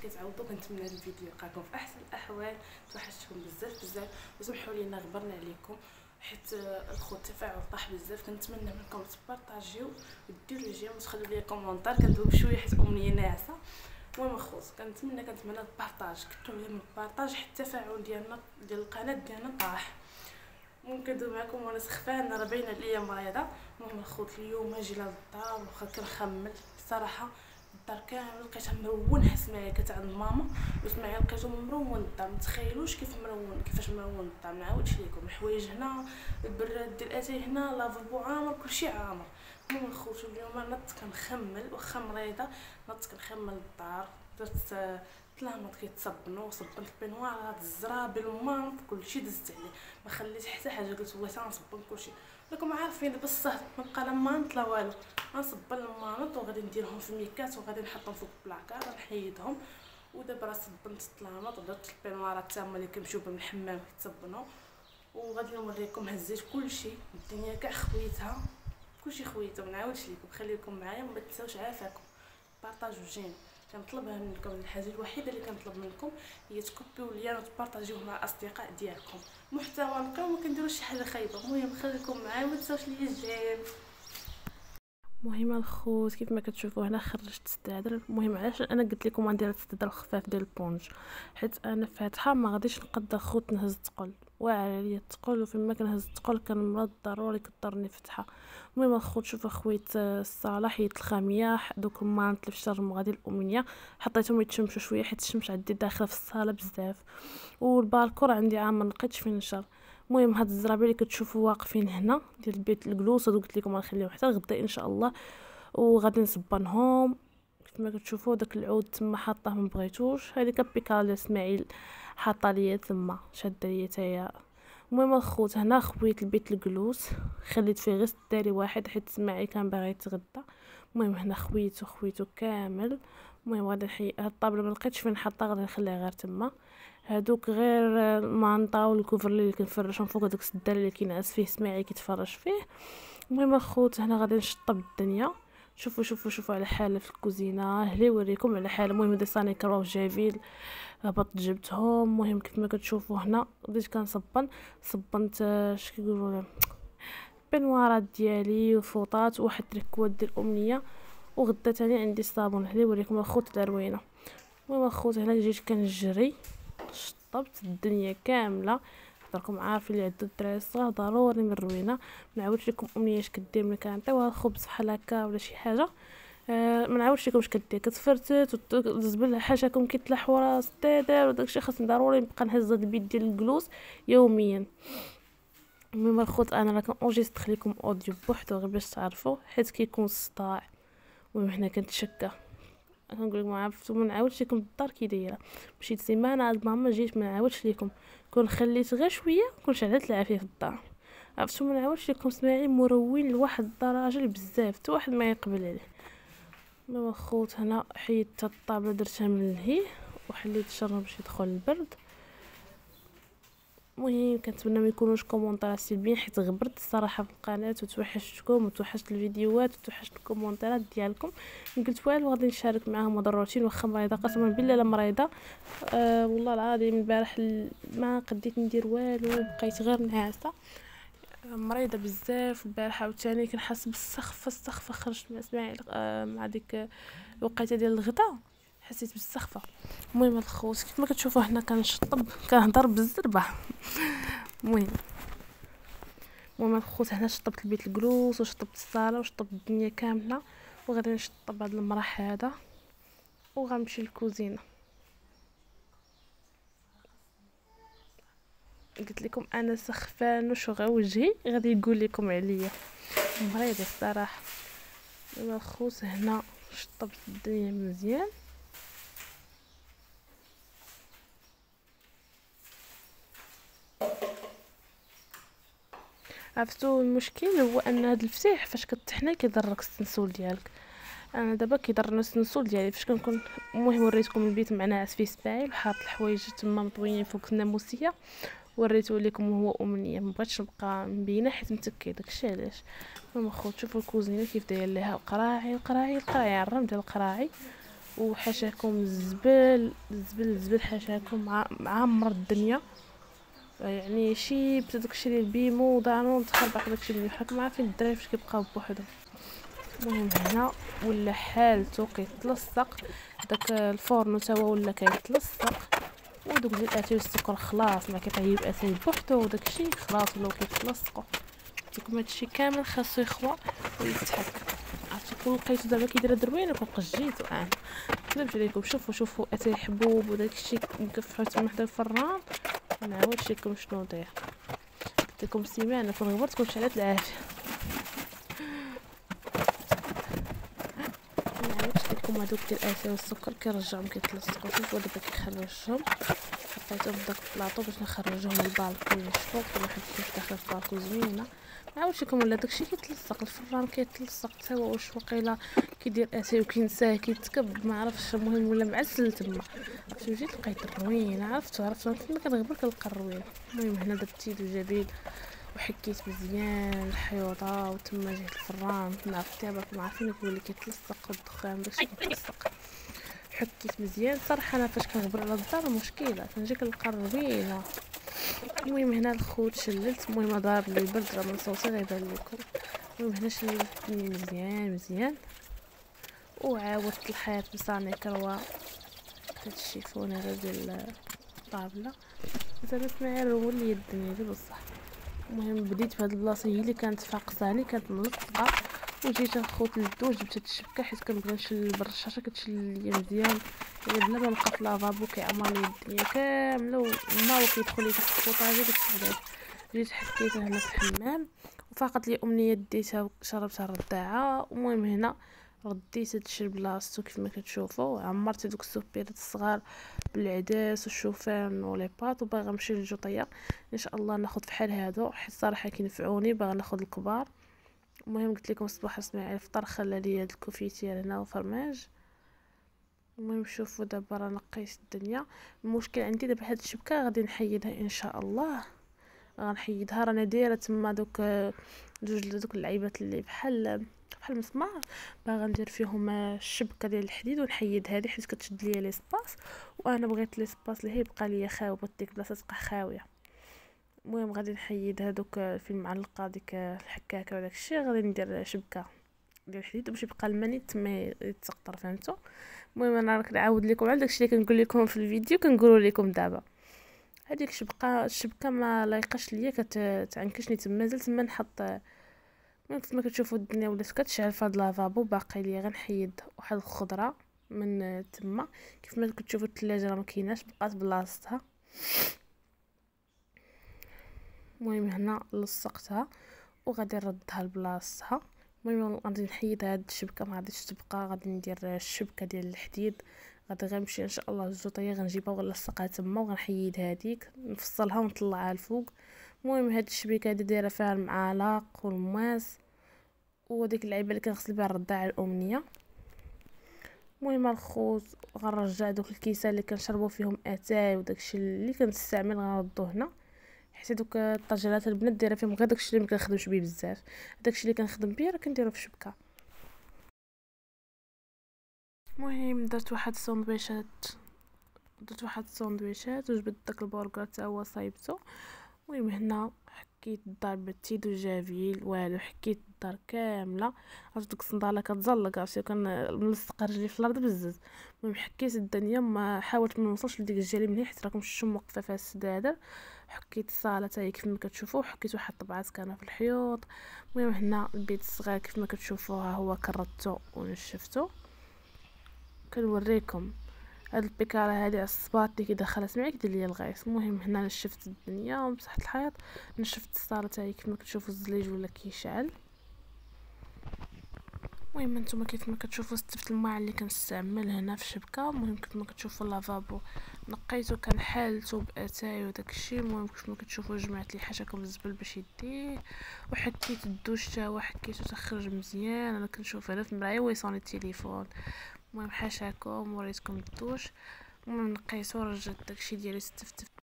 كتعوضوا. كنتمنى هذا الفيديو يلقاكم في احسن الاحوال. توحشتكم بزاف وسمحوا لينا غبرنا عليكم حيت الخو التفاعل طاح بزاف. كنتمنى منكم تبارطاجيو وديروا جيم وتخلوا لي كومونتير. كندوب شويه حيت امنيه ناعسه. المهم الخوت كنتمنى البارطاج، كثروا لي من البارطاج حتى التفاعل ديال القناه ديالنا طاح. المهم كندوب معكم وانا سخفانه، راه باينه عليا مريضه. المهم الخوت اليوم جينا للدار واخا كنخمل الصراحه الدار كامل لقيتها مرونه. اسماعيل كانت عند ماما واسماعيل لقيتو مرون الدار. متخيلوش كيفاش مرون الدار. نعاودش ليكم الحوايج هنا، البراد ديال اتاي هنا، لافابو عامر، كلشي عامر. المهم الخوت اليوم نط كنخمل واخا مريضه، نط كنخمل الدار. درت طلامط كيتصبنوا، صبنت البينوار، هاد الزرابي المانط كلشي دزت عليه، ما خليت حتى حاجه. قلت هو نصبن كلشي. راكم عارفين دابا الصهد ما بقى لا مانط لا والو. غنصبن المانط وغادي نديرهم في ميكات وغادي نحطهم فوق البلاكار نحيدهم. ودابا راه صبنت الطلامط ودرت البينوارات تما اللي كيمشيو بهم الحمام كيتصبنوا. وغادي نوريكم هزيت كلشي، الدنيا كاع خويتها، كلشي خويته. ما نعاودش لكم، خليكم معايا وما تنساوش عافاكم بارطاجيو جيم. كنطلبها منكم، الحاجه الوحيده اللي كنطلب منكم هي تكوبيو ليا وتبارطاجيوه مع الاصدقاء ديالكم. محتوى نقي وما كنديروش شي حاجه خايبه. المهم خليكم معايا وما تنساوش ليا الجيم. المهم الخوت كيف ما كتشوفوا هنا خرجت السدادر. المهم علاش انا قلت لكم غندير السدادر الخفاف ديال البونج، حيت انا فاتحه ما غاديش نقدر خوت نهز الثقل، واعر عليا الثقل، وفيما كنهز الثقل كنمرض ضروري كضرني فتحه. المهم الخوت شوفوا خويت الصاله، حيت الخاميه دوك المانط اللي في الشرم غادي الامنيه حطيتهم يتشمشوا شويه حيت الشمس عندي داخله في الصاله بزاف، والبالكور عندي عامر ملقيتش فين نشر. المهم هاد الزرابي اللي كتشوفوا واقفين هنا ديال البيت الجلوس، هادو قلت لكم غنخليهم حتى الغدا ان شاء الله، وغادي نصبنهم. كيف ما كتشوفوا داك العود تما حاطه ما بغيتوش، هذه كابيكال ديال اسماعيل حاطه ليا تما شاده ليا تايا. المهم الخوت هنا خويت البيت الجلوس، خليت فيه غير الداري واحد حيت اسماعيل كان باغي يتغدى. المهم هنا خويتو كامل. المهم غادي نحيي هاد الطابله، ما لقيتش فين نحطها، غادي نخليها غير تما. هادوك غير المانطا والكوفرلي اللي كنفرشهم فوق داك السدال اللي كينعس فيه اسماعيل كيتفرج فيه. المهم الخوت هنا غادي نشطب الدنيا. شوفوا على حاله في الكوزينه، هلي وريكم على حاله. المهم دي صاني كراو جافيل هبط جبتهم. المهم كيف ما كتشوفوا هنا بديت صبنت اش كيقولوا بنوارات ديالي وفوطات وواحد تريكوات ديال امنيه، وغدا تاني عندي الصابون. هلي وريكم الخوت دروينه. المهم الخوت هنا جيت كنجري شطبت الدنيا كامله. راكم عارفين اللي عندو الدراري الصغار ضروري من الروينه. ما نعاودش لكم امنيه اش كدير ملي كنعطيوها الخبز بحال هكا ولا شي حاجه. ما نعاودش لكم اش كدير، كتفرتت وتزبل حاجاكم كيتلاح ورا السدادر وداكشي. خاصني ضروري نبقى نهز هاد البيت ديال الجلوس يوميا. المهم الخوت انا راه كنونجيستر لكم اوديو بوحدو غير باش تعرفوا حيت كيكون صداع. المهم هنا كنتشكى كنقول لكم عرفتوا ما نعاودش لكم الدار كي دايره. مشيت سيمانه عند ماما جيت ما نعاودش لكم، كون خليت غير شويه كون شعلت العافيه في الدار. عرفتوا ما نعاودش لكم اسماعيل مروين لواحد الدرجه بزاف حتى واحد ما يقبل عليه. المهم الخوت هنا حيدت الطابله درتها من الهي وحليت الشرب باش يدخل البرد. المهم كنتمنى ما يكونوش كومونطيرات سلبيين حيت غبرت الصراحه في القناه وتوحشتكم وتوحشت الفيديوهات وتوحشت الكومونطيرات ديالكم. قلت والو غادي نشارك معاهم هذا الروتين واخا مريضه قسما بالله لا مريضه. والله العظيم البارح ما قديت ندير والو، بقيت غير نعاسه مريضه بزاف. البارحه عاوتاني كنحس بالسخفه خرجت مع اسماعيل مع ديك الوقيته ديال الغداء حسيت بالسخفه. المهم الخوت كيف ما كتشوفوا هنا كنشطب كنهضر بالزربه. المهم الخوت هنا شطبت البيت الجلوس وشطبت الصاله وشطبت الدنيا كامله، وغادي نشطب هذا المرح هذا وغنمشي للكوزينه. قلت لكم انا سخفان وشغل وجهي غادي يقول لكم عليا مريضه الصراحه. الخوت هنا شطبت الدنيا مزيان. عرفتوا المشكل هو ان هذا الفتيح فاش كتحني كيضرك السنسول ديالك. انا دابا كيضرني السنسول ديالي فاش كنكون. المهم وريتكم البيت منعس فيه سبايل وحاط الحوايج تما مطويين فوق الناموسيه، وريتو لكم هو امنيه. ما بغيتش نبقى مبينه حيت متكي داكشي علاش. المهم خوت شوفوا الكوزينه كيف داير ليها القراعي على الرم ديال القراعي. وحاشاكم الزبل الزبل الزبل، حاشاكم معمر الدنيا. يعني شي بدا داكشي ديال بيمو ودانون تخربق داكشي مليح. راكم عارفين الدراري فاش كيبقاو بوحدهم. المهم هنا ولا حالته كيتلصق، داك الفورنو تا هو ولا كيتلصق، ودوك ديال الاتاي والسكر خلاص ما كيطيب اتاي بوحدو، وداكشي خلاص ولاو كيتلصقوا. قلتلكم هادشي كامل خاصو يخوى ويتحك. عرفتو لقيتو دابا كيدير دروينه كنبقى جيتو انا كذبت عليكم. شوفوا اتاي حبوب وداكشي مكفحو تما حدا الفران. نعاودش لكم شنو داير. قلت لكم سيمانه كون غبرت كون شعلات العافيه. نعاودش لكم هادوك ديال الاتاي والسكر كيرجعهم كيتلصقوا. شوفوا دابا كيخرجهم، حطيتهم في داك البلاطو باش نخرجهم للبالكون نشفو. كل واحد كيف داخل في البالكون زوينه. نعاودش لكم ولا داكشي كيتلصق، الفران كيتلصق تا هو. واش وقيلا كيدير اتاي وكينساه كيتكب ما عرفتش. المهم ولا معسل تما. فاش جيت لقيت الروينه عرفتو فين كنغبر كنلقى الروينه. المهم هنا درت يدو جبيل وحكيت مزيان الحيوطه، وتما جهه الفران نعرفتي راكم عارفين اللي كيتلصق والدخان داكشي كيتلصق. حكيت مزيان صراحه. انا فاش كنغبر على الدار مشكله كنجي كنلقى الروينه. المهم هنا الخوت شللت. المهم ضارب لي البرد راه من صوتي غيبان لكم. المهم هنا شللت مزيان وعاودت الحيط بصاني كروه. هاد الشيفون هذا ديال الطابله زعما سمعي ولي الدنيا دي بصح. المهم بديت في هاد البلاصه هي اللي كانت فاقصاني، كانت ملصقه. وجيت نخوت للدوش جبت هاد الشبكه حيت كنبغي نشل بالرشاشه كتشل ليا مزيان. يعني بلا ما نبقى في لافابو كيعمر لي الدنيا كامله والماء كيدخل لي تحت البوطاجي كتسعداش. جيت حكيتها هنا في الحمام وفاقت لي امنيه ديتها وشربتها الرضاعه. المهم هنا رديت هادشي لبلاصتو كيف ما كتشوفوا. عمرت هادوك السوبيرات الصغار بالعدس والشوفان ولي باط، وباغا نمشي للجوطيه ان شاء الله ناخذ فحال هادو حيت صراحه كينفعوني. باغا ناخذ الكبار. المهم قلت لكم صباح اسماعيل الفطر خلى لي هاد الكوفيتير هنا وفرماج. المهم شوفوا دابا راه نقيت الدنيا. المشكل عندي دابا هاد الشبكه غادي نحيدها ان شاء الله. غنحيدها رانا دايره تما دوك جوج دوك اللعيبات اللي بحال المسمار. باغا ندير فيهم الشبكه ديال الحديد ونحيد هذه حيت كتشد ليا لي سباس. وانا بغيت لي سباس اللي هي يبقى ليا خاوي ديك البلاصه تبقى خاويه. المهم غادي نحيد هذوك فين معلقه ديك الحكاكه وداك الشيء. غادي ندير شبكه ديال الحديد باش يبقى الماء تما يتسقطر فهمتوا. المهم انا راك نعاود لكم على داكشي اللي كنقول لكم في الفيديو كنقول لكم دابا. هذيك الشبكه ما لايقاش ليا كتعنكشني تما. زلت تما نحط. كما كتشوفوا الدنيا ولات كتشعل في هاد لافابو. باقي ليا غنحيد واحد الخضره من تما. كيف ما كتشوفوا الثلاجه راه ما كايناش بقات بلاصتها. المهم هنا لصقتها وغادي نردها لبلاصتها. المهم غادي نحيد هاد الشبكه ما غاديش تبقى. غادي ندير الشبكه ديال الحديد. غادي غنمشي ان شاء الله للجوطيه غنجيبها ونلصقها تما وغنحيد هذيك نفصلها ونطلعها الفوق. المهم هاد الشبكه هادي دايره فيها المعالق والماس وديك اللعيبه اللي كنغسل بها الرضاعه الامنيه. المهم الخوت غنرجع دوك الكيسان اللي كنشربوا فيهم اتاي وداكشي اللي كنستعمل غنردو هنا حيت دوك الطاجرات البنات دايره فيهم غير داكشي اللي ما كنخدمش بيه بزاف. داكشي اللي كنخدم بيه راه كنديرو في شبكه. المهم درت واحد الساندويشات وجبت داك البرغر حتى هو صايبته. المهم هنا حكيت الدار بتيد وجافيل والو. حكيت الدار كامله. عرفت ديك الصنداله كتزلق عرفتي كان ملصقه رجلي في الارض بزز. المهم حكيت الدنيا ما حاولت ما نوصلش لديك الجالي مليح حيت راكم شفتوا موقفه فيها السدادر. حكيت الصاله حتى هي كيف ما كتشوفوا. حكيت واحد طبعات كانوا في الحيوط. المهم هنا البيت الصغير كيف ما كتشوفوا ها هو كرطو ونشفتو. كنوريكم هاد البيكاره هادي على الصباط اللي كيدخلها سمعي كيدير ليا الغيث. المهم هنا نشفت الدنيا ومسحت الحيط. نشفت الصاله حتى هي كيف ما كتشوفوا الزليج ولا كيشعل. المهم نتوما كيف ما كتشوفوا استفت الماء اللي كنستعمل هنا في الشبكه. المهم كيف ما كتشوفوا اللافابو نقيتو كنحالتو باتاي وداك الشيء. المهم كيف ما كتشوفوا جمعت لي حاشاكم الزبل باش يديه. وحكيت الدوش حتى هو حكيتو تخرج مزيان. انا كنشوف هنا في المرايه ويصوني التليفون. المهم حاشاكم وريتكم الدوش. المهم نقيتو رجعت داكشي ديالي استفتفت